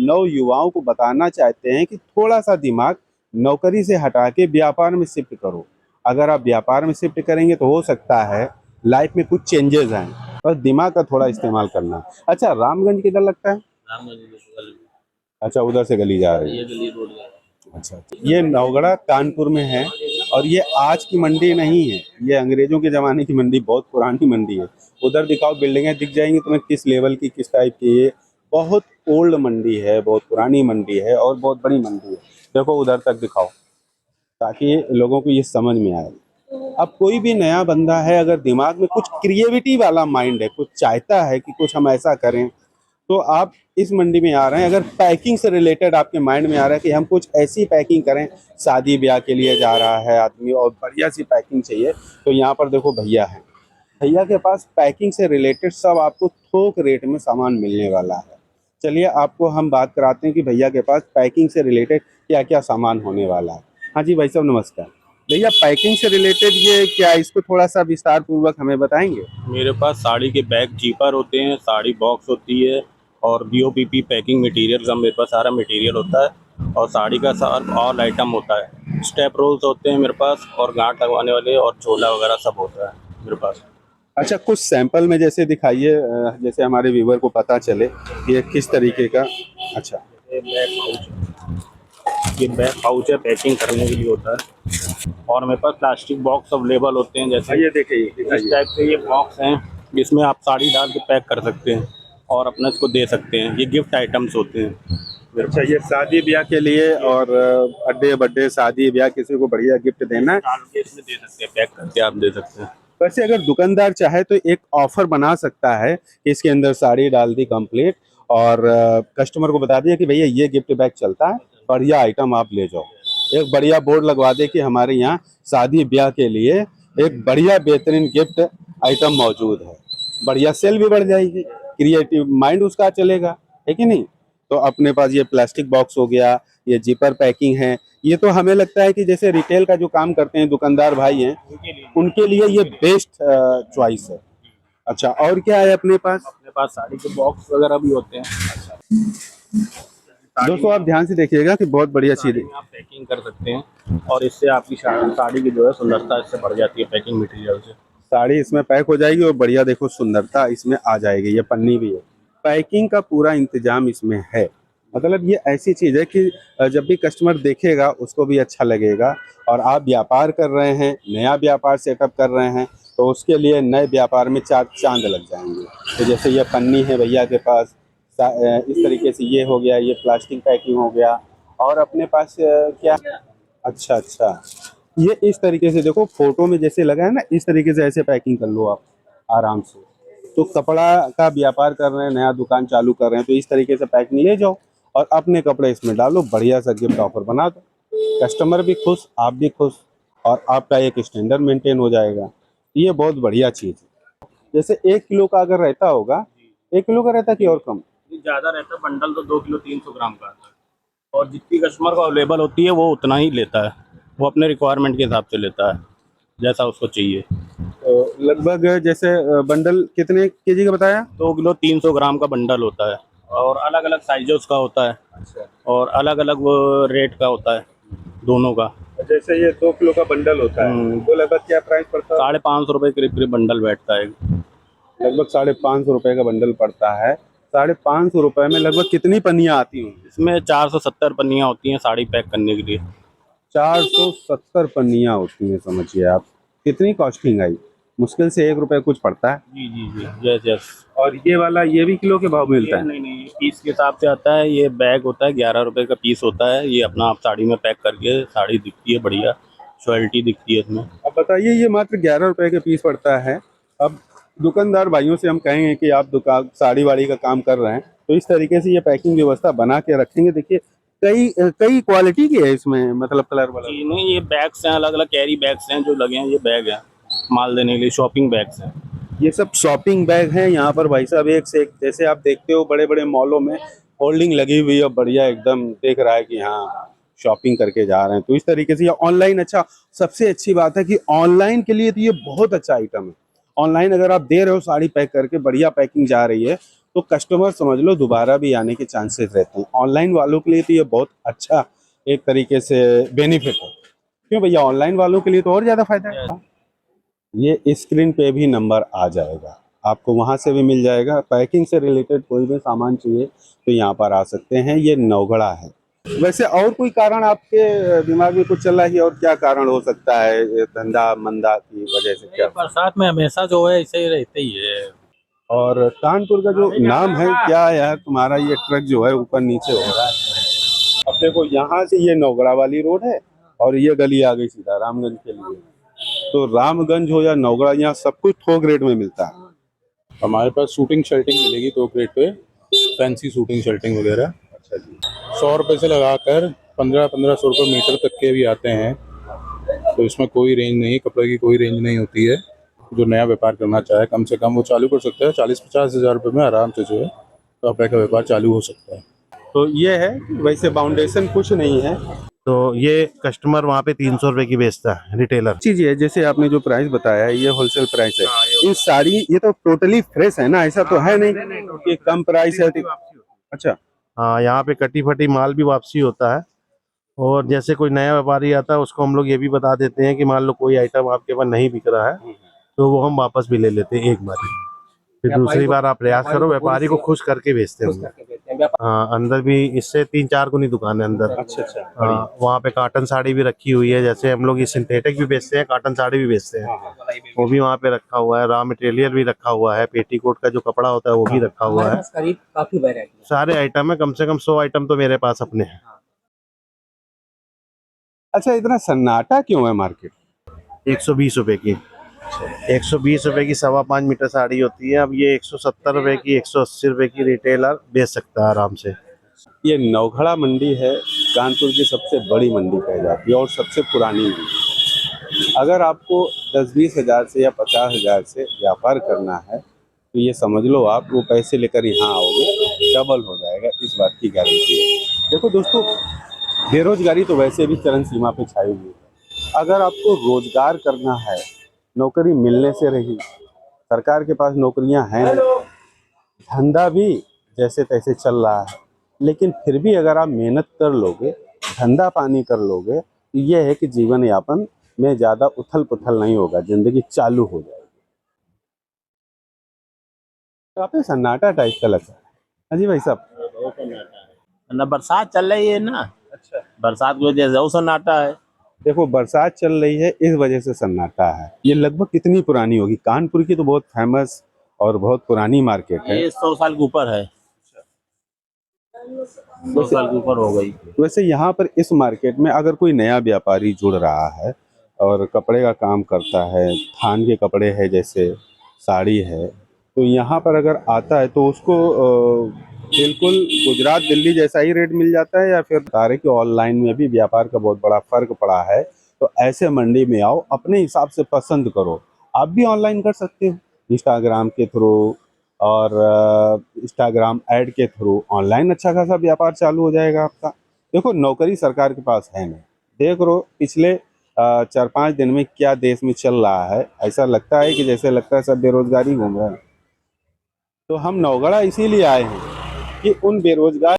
नव युवाओं को बताना चाहते हैं कि थोड़ा सा दिमाग नौकरी से हटा के व्यापार में शिफ्ट करो। अगर आप व्यापार में शिफ्ट करेंगे तो हो सकता है लाइफ में कुछ चेंजेस आए, और दिमाग का थोड़ा इस्तेमाल करना। अच्छा, रामगंज किधर लगता है? रामगंज में तो गली, अच्छा, उधर से गली जा रही है। ये गली रोड गया। अच्छा, ये नवगढ़ा कानपुर में है, और ये आज की मंडी नहीं है, ये अंग्रेजों के ज़माने की मंडी, बहुत पुरानी मंडी है। उधर दिखाओ, बिल्डिंगें दिख जाएंगी तुम्हें किस लेवल की, किस टाइप की। ये बहुत ओल्ड मंडी है, बहुत पुरानी मंडी है, और बहुत बड़ी मंडी है। देखो उधर तक दिखाओ, ताकि लोगों को ये समझ में आए। अब कोई भी नया बंदा है, अगर दिमाग में कुछ क्रिएटिविटी वाला माइंड है, कुछ चाहता है कि कुछ हम ऐसा करें, तो आप इस मंडी में आ रहे हैं। अगर पैकिंग से रिलेटेड आपके माइंड में आ रहा है कि हम कुछ ऐसी पैकिंग करें, शादी ब्याह के लिए जा रहा है आदमी और बढ़िया सी पैकिंग चाहिए, तो यहाँ पर देखो भैया है। भैया के पास पैकिंग से रिलेटेड सब आपको थोक रेट में सामान मिलने वाला है। चलिए आपको हम बात कराते हैं कि भैया के पास पैकिंग से रिलेटेड क्या क्या सामान होने वाला है। हाँ जी भाई साहब, नमस्कार। भैया, पैकिंग से रिलेटेड ये क्या, इसको थोड़ा सा विस्तार पूर्वक हमें बताएंगे? मेरे पास साड़ी के बैग जीपर होते हैं, साड़ी बॉक्स होती है, और बीओपीपी पैकिंग मटेरियल का मेरे पास सारा मटेरियल होता है, और साड़ी का सारा ऑल आइटम होता है। स्टेप रोल्स होते हैं मेरे पास, और गांठ लगवाने वाले और झोला वगैरह सब होता है मेरे पास। अच्छा, कुछ सैंपल में जैसे दिखाइए, जैसे हमारे व्यूवर को पता चले कि ये किस तरीके का। अच्छा, ये बैग पाउच, ये बैग पाउच है, पैकिंग करने के लिए होता है। और मेरे पास प्लास्टिक बॉक्स अवेलेबल होते हैं, जैसे ये देखिए, इस टाइप के ये बॉक्स हैं, जिसमें आप साड़ी डाल के पैक कर सकते हैं और अपने इसको दे सकते हैं। ये गिफ्ट आइटम्स होते हैं मेरे अच्छा, पास। ये शादी ब्याह के लिए, और अड्डे बड्डे शादी ब्याह किसी को बढ़िया गिफ्ट देना है। डाल के इसमें दे सकते हैं, पैक करके आप दे सकते हैं। वैसे अगर दुकानदार चाहे तो एक ऑफर बना सकता है कि इसके अंदर साड़ी डाल दी कंप्लीट, और कस्टमर को बता दिया कि भैया ये गिफ्ट बैग चलता है, बढ़िया आइटम आप ले जाओ। एक बढ़िया बोर्ड लगवा दे कि हमारे यहाँ शादी ब्याह के लिए एक बढ़िया बेहतरीन गिफ्ट आइटम मौजूद है। बढ़िया सेल भी बढ़ जाएगी, क्रिएटिव माइंड उसका चलेगा, है कि नहीं? तो अपने पास ये प्लास्टिक बॉक्स हो गया, ये जिपर पैकिंग है। ये तो हमें लगता है कि जैसे रिटेल का जो काम करते हैं दुकानदार भाई हैं, उनके लिए ये बेस्ट चॉइस है। अच्छा, और क्या है अपने पास? अपने पास साड़ी के बॉक्स वगैरह भी होते हैं। साड़ी दोस्तों आप में ध्यान से देखिएगा कि बहुत बढ़िया चीज साड़ी है। में आप पैकिंग कर सकते हैं, और इससे आपकी साड़ी की जो है सुंदरता इससे बढ़ जाती है पैकिंग मटेरियल से। साड़ी इसमें पैक हो जाएगी, और बढ़िया देखो सुंदरता इसमें आ जाएगी। ये पन्नी भी है, पैकिंग का पूरा इंतजाम इसमें है। मतलब ये ऐसी चीज है कि जब भी कस्टमर देखेगा उसको भी अच्छा लगेगा। और आप व्यापार कर रहे हैं, नया व्यापार सेटअप कर रहे हैं, तो उसके लिए नए व्यापार में चार चांद लग जाएंगे। तो जैसे ये पन्नी है भैया के पास, इस तरीके से ये हो गया, ये प्लास्टिक पैकिंग हो गया। और अपने पास क्या? अच्छा अच्छा, ये इस तरीके से देखो, फोटो में जैसे लगा है ना, इस तरीके से ऐसे पैकिंग कर लो आप आराम से। तो कपड़ा का व्यापार कर रहे हैं, नया दुकान चालू कर रहे हैं, तो इस तरीके से पैकिंग ले जाओ और अपने कपड़े इसमें डालो, बढ़िया सा गिफ्ट ऑफर बना दो। कस्टमर भी खुश, आप भी खुश, और आपका एक स्टैंडर्ड मेंटेन हो जाएगा। ये बहुत बढ़िया चीज़ है। जैसे 1 किलो का अगर रहता होगा, 1 किलो का रहता कि और कम? ज़्यादा रहता है, बंडल तो 2 किलो 300 ग्राम का आता है, और जितनी कस्टमर को अवेलेबल होती है वो उतना ही लेता है। वो अपने रिक्वायरमेंट के हिसाब से लेता है, जैसा उसको चाहिए। तो लगभग जैसे बंडल कितने केजी का बताया? 2 किलो 300 ग्राम का बंडल होता है, और अलग अलग साइजों का होता है, अच्छा, और अलग अलग वो रेट का होता है दोनों का। जैसे ये 2 किलो का बंडल होता है, तो लगभग क्या प्राइस पड़ता है? 550 रुपये करीब करीब बंडल बैठता है। लगभग 550 रुपये का बंडल पड़ता है। 550 रुपये में लगभग कितनी पन्नियाँ आती होंगी? इसमें 470 पन्नियाँ होती हैं साड़ी पैक करने के लिए। 470 पन्नियाँ होती हैं, समझिए आप कितनी कॉस्टिंग आई। मुश्किल से 1 रुपये कुछ पड़ता है। जी जी जी, यस यस। और ये वाला, ये भी किलो के भाव मिलता ये है? नहीं नहीं, पीस के हिसाब से आता है। ये बैग होता है 11 रुपये का पीस होता है। ये अपना आप साड़ी में पैक करके, साड़ी दिखती है बढ़िया, क्वालिटी दिखती है इसमें। अब बताइए, ये मात्र 11 रुपये के पीस पड़ता है। अब दुकानदार भाइयों से हम कहेंगे कि आप दुकान साड़ी वाड़ी का काम कर रहे हैं, तो इस तरीके से ये पैकिंग व्यवस्था बना के रखेंगे। देखिए कई कई क्वालिटी की है इसमें, मतलब कलर वाला। जी नहीं, ये बैग्स हैं, अलग अलग कैरी बैग्स हैं जो लगे हैं। ये बैग है माल देने के लिए, शॉपिंग बैग्स हैं। ये सब शॉपिंग बैग हैं यहाँ पर भाई साहब, एक से एक। जैसे आप देखते हो बड़े बड़े मॉलों में होल्डिंग लगी हुई है, बढ़िया एकदम देख रहा है कि हाँ शॉपिंग करके जा रहे हैं। तो इस तरीके से ये ऑनलाइन, अच्छा सबसे अच्छी बात है कि ऑनलाइन के लिए तो ये बहुत अच्छा आइटम है। ऑनलाइन अगर आप दे रहे हो साड़ी पैक करके, बढ़िया पैकिंग जा रही है, तो कस्टमर समझ लो दोबारा भी आने के चांसेस रहते हैं। ऑनलाइन वालों के लिए तो ये बहुत अच्छा एक तरीके से बेनिफिट है। क्यों भैया, ऑनलाइन वालों के लिए तो और ज़्यादा फायदा है। ये स्क्रीन पे भी नंबर आ जाएगा, आपको वहाँ से भी मिल जाएगा। पैकिंग से रिलेटेड कोई भी सामान चाहिए तो यहाँ पर आ सकते हैं। ये नवगढ़ा है। वैसे और कोई कारण आपके दिमाग में कुछ चल रहा है और क्या कारण हो सकता है, ये धंधा मंदा की वजह से क्या? बरसात में हमेशा जो है ऐसे ही रहते ही है। और कानपुर का जो नाम है क्या है यार, तुम्हारा ये ट्रक जो है ऊपर नीचे हो रहा है। अब देखो यहाँ से ये नवगढ़ा वाली रोड है और ये गली आ गई सीधा रामगंज के लिए। तो रामगंज हो या नवगढ़ा, यहाँ सब कुछ थोक रेट में मिलता है। हमारे पास शूटिंग शर्टिंग मिलेगी तो रेट पे, फैंसी शूटिंग शर्टिंग वगैरह। अच्छा जी। 100 रुपये से लगाकर 1500 रुपये मीटर तक के भी आते हैं। तो इसमें कोई रेंज नहीं, कपड़े की कोई रेंज नहीं होती है। जो नया व्यापार करना चाहे कम से कम वो चालू कर सकता है। 40-50 हज़ार रुपये में आराम से जो है कपड़े का व्यापार चालू हो सकता है। तो ये है, वैसे बाउंडेशन कुछ नहीं है। तो ये कस्टमर वहाँ पे 300 रुपए की बेचता है रिटेलर। चीज है जैसे आपने जो प्राइस बताया है ये होलसेल प्राइस है। इन सारी ये तो टोटली फ्रेश है ना, ऐसा तो है नहीं कि कम प्राइस है तो। अच्छा। हाँ, यहाँ पे कटी फटी माल भी वापसी होता है। और जैसे कोई नया व्यापारी आता है उसको हम लोग ये भी बता देते हैं कि मान लो कोई आइटम आपके पास नहीं बिक रहा है तो वो हम वापस भी ले लेते हैं एक बार। फिर दूसरी बार आप प्रयास करो, व्यापारी को खुश करके बेचते हैं हम लोग। हाँ, अंदर भी इससे 3-4 गुनी दुकान है अंदर। अच्छा अच्छा। हाँ, वहाँ पे कॉटन साड़ी भी रखी हुई है। जैसे हम लोग ये सिंथेटिक भी बेचते हैं, कॉटन साड़ी भी बेचते हैं, वो भी वहाँ पे रखा हुआ है। रॉ मटेरियल भी रखा हुआ है, पेटीकोट का जो कपड़ा होता है वो भी रखा हुआ है। करीब काफी वैरायटी सारे आइटम है, कम से कम 100 आइटम तो मेरे पास अपने हैं। अच्छा, इतना सन्नाटा क्यों है मार्केट? 120 रुपए की, 120 रुपए की 5.25 मीटर साड़ी होती है। अब ये 170 रुपए की, 180 रुपए की रिटेलर बेच सकता है आराम से। ये नवगढ़ा मंडी है, कानपुर की सबसे बड़ी मंडी कही जाती है और सबसे पुरानी मंडी। अगर आपको 10-20 हज़ार से या 50 हज़ार से व्यापार करना है तो ये समझ लो आप वो पैसे लेकर यहाँ आओगे डबल हो जाएगा, इस बात की गारंटी है। देखो दोस्तों, बेरोजगारी तो वैसे भी चरम सीमा पे छाई हुई है। अगर आपको रोजगार करना है, नौकरी मिलने से रही, सरकार के पास नौकरियां हैं, धंधा भी जैसे तैसे चल रहा है, लेकिन फिर भी अगर आप मेहनत कर लोगे, धंधा पानी कर लोगे तो ये है कि जीवन यापन में ज़्यादा उथल पुथल नहीं होगा, जिंदगी चालू हो जाएगी। काफी सन्नाटा टाइप का लगता है। हाँ जी भाई साहब। ना बरसात चल रही है ना। अच्छा। बरसात की वजह से और सन्नाटा है। देखो, बरसात चल रही है इस वजह से सन्नाटा है। ये लगभग कितनी पुरानी होगी? कानपुर की तो बहुत फेमस और बहुत पुरानी मार्केट है। ये 100 साल के ऊपर है। 100 साल के ऊपर हो गई। वैसे यहाँ पर इस मार्केट में अगर कोई नया व्यापारी जुड़ रहा है और कपड़े का काम करता है, थान के कपड़े है जैसे साड़ी है, तो यहाँ पर अगर आता है तो उसको बिल्कुल गुजरात दिल्ली जैसा ही रेट मिल जाता है, या फिर बता रहे कि ऑनलाइन में भी व्यापार का बहुत बड़ा फर्क पड़ा है। तो ऐसे मंडी में आओ, अपने हिसाब से पसंद करो। आप भी ऑनलाइन कर सकते हो इंस्टाग्राम के थ्रू, और इंस्टाग्राम ऐड के थ्रू ऑनलाइन अच्छा खासा व्यापार चालू हो जाएगा आपका। देखो, नौकरी सरकार के पास है नहीं। देख लो पिछले 4-5 दिन में क्या देश में चल रहा है, ऐसा लगता है कि जैसे लगता है सब बेरोजगारी घूम रहे हैं। तो हम नवगढ़ा इसीलिए आए हैं कि उन बेरोजगार